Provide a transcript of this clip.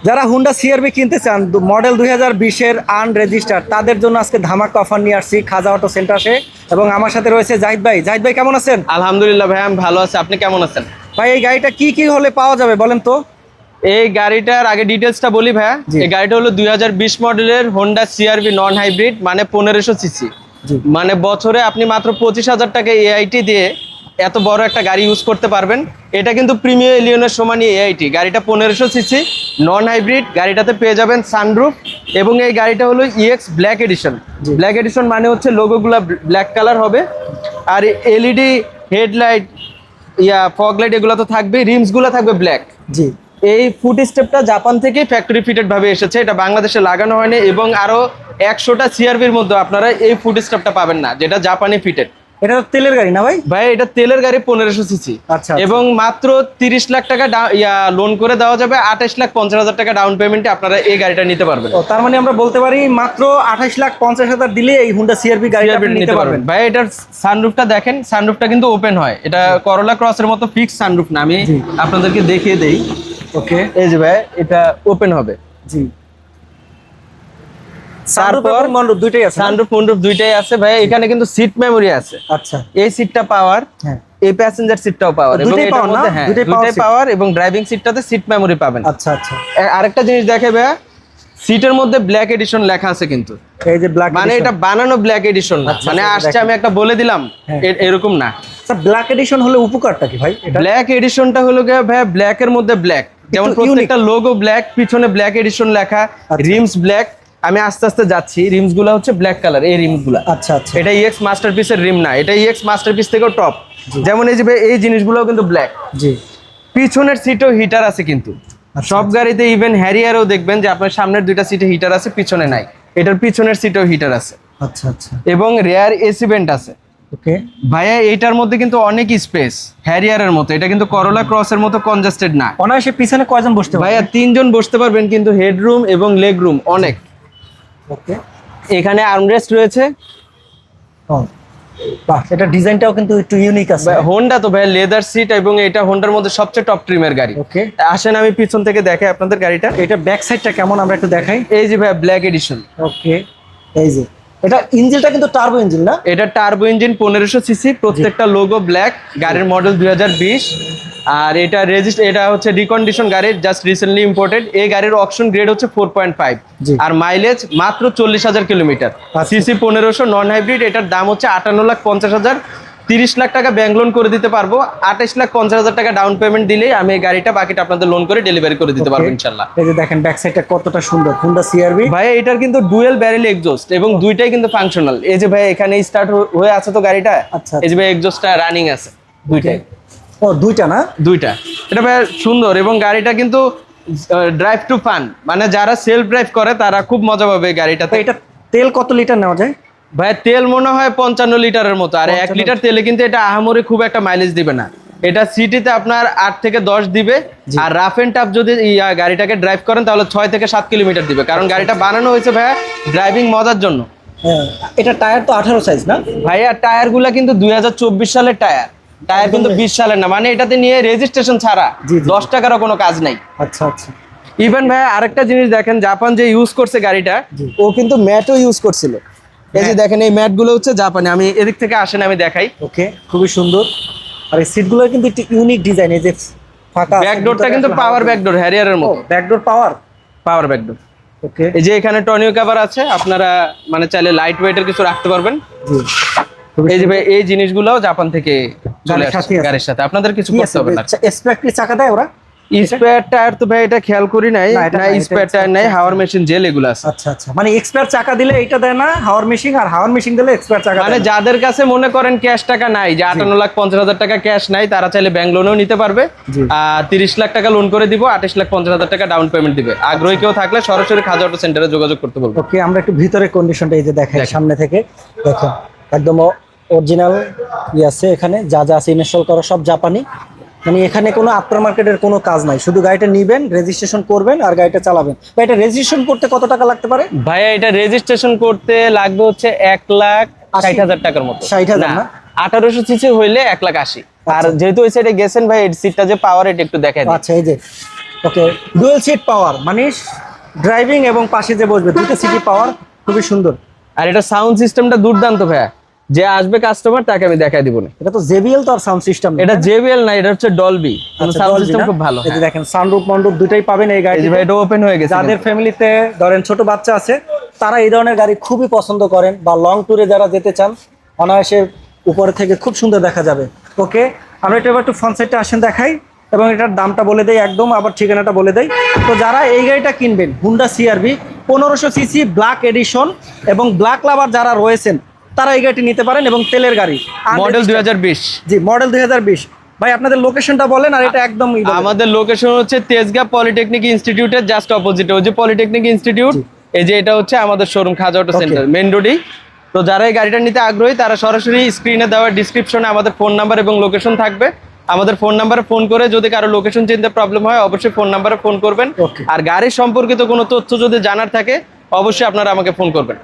যারা Honda CR-V কিনতে চান মডেল 2020-এর আনরেজিস্টার্ড তাদের জন্য আজকে ধামাকা অফার নিয়ে আসছি খাজা অটো সেন্টারে। এবং আমার সাথে রয়েছে জাহিদ ভাই। জাহিদ ভাই কেমন আছেন? আলহামদুলিল্লাহ ভাই, আমি ভালো আছি। আপনি কেমন আছেন? ভাই এই গাড়িটা কি কি হলে পাওয়া যাবে বলেন তো? এই গাড়িটার আগে ডিটেলসটা বলি ভাইয়া। জি। এই গাড়িটা হলো 2020 মডেলের হোন্ডা সিআরভি নন হাইব্রিড, মানে 1500 সিসি। জি। মানে বছরে আপনি মাত্র 25,000 টাকা এআইটি দিয়ে এত বড় একটা গাড়ি ইউজ করতে পারবেন। এটা কিন্তু প্রিমিয়ার এলিয়নের সমানই এআইটি। গাড়িটা 1500 সিসি নন হাইব্রিড। গাড়িটাতে পেয়ে যাবেন সানরুফ, এবং এই গাড়িটা হলো ইএক্স ব্ল্যাক এডিশন। জি। ব্ল্যাক এডিশন মানে হচ্ছে লোগোগুলা ব্ল্যাক কালার হবে, আর এলইডি হেডলাইট, ফগ লাইট এগুলো তো থাকবে, রিমসগুলো থাকবে ব্ল্যাক। জি। এই ফুট স্টেপটা জাপান থেকে ফ্যাক্টরি ফিটেড ভাবে এসেছে, এটা বাংলাদেশে লাগানো হয়নি। এবং আরো 100টা সিআরভির মধ্যে আপনারা এই ফুট স্টেপটা পাবেন না, যেটা জাপানি ফিটেড। এটা তো তেলের গাড়ি না ভাই? ভাই এটা তেলের গাড়ি 1500 সিসি। আচ্ছা। এবং মাত্র 30 লাখ টাকা লোন করে দেওয়া যাবে। 28,50,000 টাকা ডাউন পেমেন্টে আপনারা এই গাড়িটা নিতে পারবেন। ও তার মানে আমরা বলতে পারি মাত্র 28,50,000 দিলে এই হুন্ডা সিআরভি গাড়িটা আপনি নিতে পারবেন। ভাই এটার সানরুফটা দেখেন, সানরুফটা কিন্তু ওপেন হয়। এটা করোলা ক্রসের মতো ফিক্স সানরুফ না। আমি জি। আপনাদেরকে দেখিয়ে দেই। ওকে। এই যে ভাই এটা ওপেন হবে। জি। তারপর মন্ডপ দুইটাই আছে না? সানরুফ মন্ডপ দুইটাই আছে ভাই। এখানে কিন্তু সিট মেমোরি আছে। আচ্ছা। এই সিটটা পাওয়ার, হ্যাঁ। এই প্যাসেঞ্জার সিটটাও পাওয়ার, এবং দুইটাই এটার power না? মধ্যে হ্যাঁ দুইটাই power দুইটাই seat। পাওয়ার, এবং ড্রাইভিং সিটটাতে সিট মেমোরি পাবেন। আচ্ছা আচ্ছা। আরেকটা জিনিস দেখে ভাই, সিটের মধ্যে ব্ল্যাক এডিশন লেখা আছে কিন্তু। এই যে ব্ল্যাক মানে এটা বানানো ব্ল্যাক এডিশন না, আচ্ছা, মানে আচ্ছা, আসছে দেখেন। আমি একটা বলে দিলাম, হ্যাঁ। এরকম না। আচ্ছা, ব্ল্যাক এডিশন হলে উপকারটা কি ভাই এটা? ব্ল্যাক এডিশনটা হলো গিয়ে ভাই ব্ল্যাক এর মধ্যে ব্ল্যাক, যেমন একটু প্রত্যেকটা লোগো ব্ল্যাক, পিছনে ব্ল্যাক এডিশন লেখা, আচ্ছা। Rims black. আমি আস্তে আস্তে যাচ্ছি, রিমস গুলা হচ্ছে ব্ল্যাক কালার, এই রিমস গুলা। আচ্ছা আচ্ছা। এটা ইএক্স মাস্টারপিসের রিম না, এটা ইএক্স মাস্টারপিস থেকেও টপ। যেমন এই যে ভাই এই জিনিসগুলোও কিন্তু ব্ল্যাক। জি। পিছনের সিটেও হিটার আছে কিন্তু। সব গাড়িতে ইভেন হ্যারিয়ারও দেখবেন যে আপনার সামনের দুইটা সিটে হিটার আছে, পিছনে নাই। এটার পিছনের সিটেও হিটার আছে, আচ্ছা আচ্ছা। এবং রেয়ার এসি ভেন্ট আছে। ওকে। ভাইয়া এইটার মধ্যে কিন্তু অনেক স্পেস, হ্যারিয়ারের মতো। এটা কিন্তু করোলা ক্রসের মতো কনজাস্টেড না। অনায়াসে পিছনে কয়জন বসতে পারে? ভাইয়া 3 জন বসতে পারবেন, কিন্তু হেডরুম এবং লেগ রুম অনেক। ওকে। এখানে আর্মরেস্ট রয়েছে। ও বাহ, এটা ডিজাইনটাও কিন্তু একটু ইউনিক আছে। হোন্ডা তো ভাই লেদার সিট, এবং এটা হোন্ডার মধ্যে সবচেয়ে টপ ট্রিমের গাড়ি। ওকে। আসেন আমি পিছন থেকে দেখাই আপনাদের গাড়িটা। এটা ব্যাক সাইডটা কেমন আমরা একটু দেখাই। এই যে ভাই ব্ল্যাক এডিশন। ওকে। এই যে এটা ইঞ্জিনটা কিন্তু টার্বো ইঞ্জিন না? এটা টার্বো ইঞ্জিন 1500 সিসি, প্রত্যেকটা লোগো ব্ল্যাক, গাড়ির মডেল 2020। আর এটা এটা হচ্ছে রিকন্ডিশন গাড়ির, জাস্ট রিসেন্টলি ইম্পোর্টেড। এই গাড়ির অকশন গ্রেড হচ্ছে 4.5, জি। আর মাইলেজ মাত্র 40,000 কিলোমিটার। আচ্ছা। CC 1500 non hybrid. এটার দাম হচ্ছে 58,50,000। 30 লাখ টাকা ব্যাংক লোন করে দিতে পারবো। 28,50,000 টাকা ডাউন পেমেন্ট দিলেই আমি এই গাড়িটা বাকিটা আপনাদের লোন করে ডেলিভারি করে দিতে পারবো ইনশাল্লাহ। এই যে দেখেন ব্যাক সাইডটা কতটা সুন্দর, হুন্ডা সিআরভি। ভাই এটার কিন্তু ডুয়েল ব্যারেল এক্সজস্ট, এবং দুইটাই কিন্তু ফাংশনাল। এই যে ভাই এখানে স্টার্ট হয়ে আছে তো গাড়িটা। আচ্ছা। এই যে ভাই এক্সজস্টটা রানিং আছে দুইটাই। ও দুইটা না? দুইটা। এটা ভাই সুন্দর, এবং গাড়িটা কিন্তু ড্রাইভ টু ফান, মানে যারা সেলফ ড্রাইভ করে তারা খুব মজা পাবে তো গাড়িটাতে। এটা তেল কত লিটার নেওয়া যায়? ভাই তেল মনে হয় 55 লিটারের মতো, আর 1 55 লিটার তেলে কিন্তু এটা আহামরি খুব একটা মাইলেজ দিবে না। এটা সিটিতে আপনার 8 থেকে 10 দিবে, জি। আর রাফ এন্ড টাফ যদি গাড়িটাকে ড্রাইভ করেন তাহলে 6 থেকে 7 কিলোমিটার দিবে, কারণ গাড়িটা বানানো হয়েছে ভাইয়া ড্রাইভিং মজার জন্য। হ্যাঁ। এটা টায়ার তো 18 সাইজ না? ভাইয়া টায়ারগুলা কিন্তু 2024 সালের টায়ার কিন্তু 20 সালের না, মানে এটাতে নিয়ে রেজিস্ট্রেশন ছাড়া জি, জি। 10 টাকারও কোনো কাজ নাই। আচ্ছা আচ্ছা। ইভেন ভাই আরেকটা জিনিস দেখেন, জাপান যে ইউজ করছে গাড়িটা, জি। ও কিন্তু ম্যাটও ইউজ করছিল। এই যে দেখেন এই ম্যাট গুলো হচ্ছে জাপানি। আমি এদিক থেকে আসেন আমি দেখাই। ওকে, খুবই সুন্দর। আর এই সিটগুলো কিন্তু একটু ইউনিক ডিজাইন। এই যে ফাঁকা ব্যাকডোরটা কিন্তু পাওয়ার ব্যাকডোর, হ্যারিয়ারের মতো ব্যাকডোর পাওয়ার। পাওয়ার ব্যাকডোর। ওকে। এই যে এখানে টর্নিও কভার আছে, আপনারা মানে চাইলে লাইট ওয়েটের কিছু রাখতে পারবেন। জি। এই যে ভাই এই জিনিসগুলোও জাপান থেকে চলে গাড়ির আসছে সাথেই আছে। গাড়ির সাথে, আপনাদের কিছু কি করতে হবে না। স্পেক্ট্রি চাকা দেয় ওরা? স্পেয়ার টায়ার তো ভাই এটা খেয়াল করি নাই, না, এটা না না, এটা স্পেয়ার টায়ার নাই, হাওয়ার মেশিন জেল এগুলো আছে। আচ্ছা আচ্ছা, মানে এক্সপায়ার চাকা দিলে এটা দেয় না হাওয়ার মেশিন, আর হাওয়ার মেশিন দিলে এক্সপায়ার চাকা মানে দেয় না। যাদের কাছে মনে করেন ক্যাশ টাকা নাই, যে 58,50,000 টাকা ক্যাশ নাই, তারা চাইলে ব্যাংক লোনেও নিতে পারবে। জি। 30 লাখ টাকা লোন করে দিব, 28,50,000 টাকা ডাউন পেমেন্ট দিবে। আগ্রহী কেউ থাকলে সরাসরি খাজা অটো সেন্টারে যোগাযোগ করতে বলবো। ওকে, আমরা একটু ভিতরে কন্ডিশনটা এই যে দেখাই সামনে থেকে। দেখেন একদম অরিজিনাল আছে, এখানে যা যা আছে ইনস্টল করা সব জাপানি। মানে এখানে কোনো আফটার মার্কেটের কোনো কাজ নাই, শুধু গাড়িটা নিবেন, রেজিস্ট্রেশন করবেন আর গাড়িটা চালাবেন। বা এটা রেজিস্ট্রেশন করতে কত টাকা লাগতে পারে? ভাইয়া এটা রেজিস্ট্রেশন করতে লাগবে হচ্ছে 1,60,000 টাকার মতো। 60,000 না? 1800 সিসি হইলে 1,80,000। আর যেহেতু ওই সাইডে গেছেন ভাই, এই সিটটা যে পাওয়ার, এটা একটু দেখাই দিই। আচ্ছা, এই যে ওকে, ডুয়েল সিট পাওয়ার মানে ড্রাইভিং এবং পাশে যে বসবে দুটো সিটি পাওয়ার, খুবই সুন্দর। আর এটা সাউন্ড সিস্টেমটা দুর্দান্ত ভাইয়া, যে আসবে কাস্টমার তাকে আমি দেখাই দিব না। এটা তো জেবিএল তো আর সাউন্ড সিস্টেম, এটা JBL না, এটা হচ্ছে ডলবি, সাউন্ড সিস্টেম খুব ভালো। এই যে দেখেন সানরুফ মন্ডপ দুটাই পাবেন এই এই গাড়ি। যে ভাই এটা ওপেন হয়ে গেছে। যাদের ফ্যামিলিতে ধরেন ছোট বাচ্চা আছে তারা এই ধরনের গাড়ি খুবই পছন্দ করেন, বা লং ট্যুরে যারা যেতে চান অনায়াসে উপরে থেকে খুব সুন্দর দেখা যাবে। ওকে, আমরা এটা এবার একটু ফ্রন্ট সাইডটা আসেন দেখাই এবং এটার দামটা বলে দেই একদম, আবার ঠিকানাটা বলে দেই। তো যারা এই গাড়িটা কিনবেন Honda CR-V 1500 CC black addition এবং ব্ল্যাক লাভার যারা রয়েছেন তারা এই গাড়িটি নিতে পারেন, এবং তেলের গাড়ি মডেল 2020। জি মডেল 2020। ভাই আপনাদের লোকেশনটা বলেন, আর এটা একদম আমাদের লোকেশন হচ্ছে তেজগাঁ পলিটেকনিক ইনস্টিটিউটের জাস্ট অপোজিটে, ওই যে পলিটেকনিক ইনস্টিটিউট, এই যে এটা হচ্ছে আমাদের শোরুম খাজা অটো সেন্টার মেইন রোডেই। তো যারা এই গাড়িটা নিতে আগ্রহী তারা সরাসরি স্ক্রিনে দেওয়া ডিসক্রিপশনে আমাদের ফোন নাম্বার এবং লোকেশন থাকবে, আমাদের ফোন নাম্বারে ফোন করে যদি কারো লোকেশন চিনতে প্রবলেম হয় অবশ্যই ফোন নাম্বারে ফোন করবেন। Okay. আর গাড়ির সম্পর্কিত কোনো তথ্য যদি জানার থাকে অবশ্যই আপনারা আমাকে ফোন করবেন।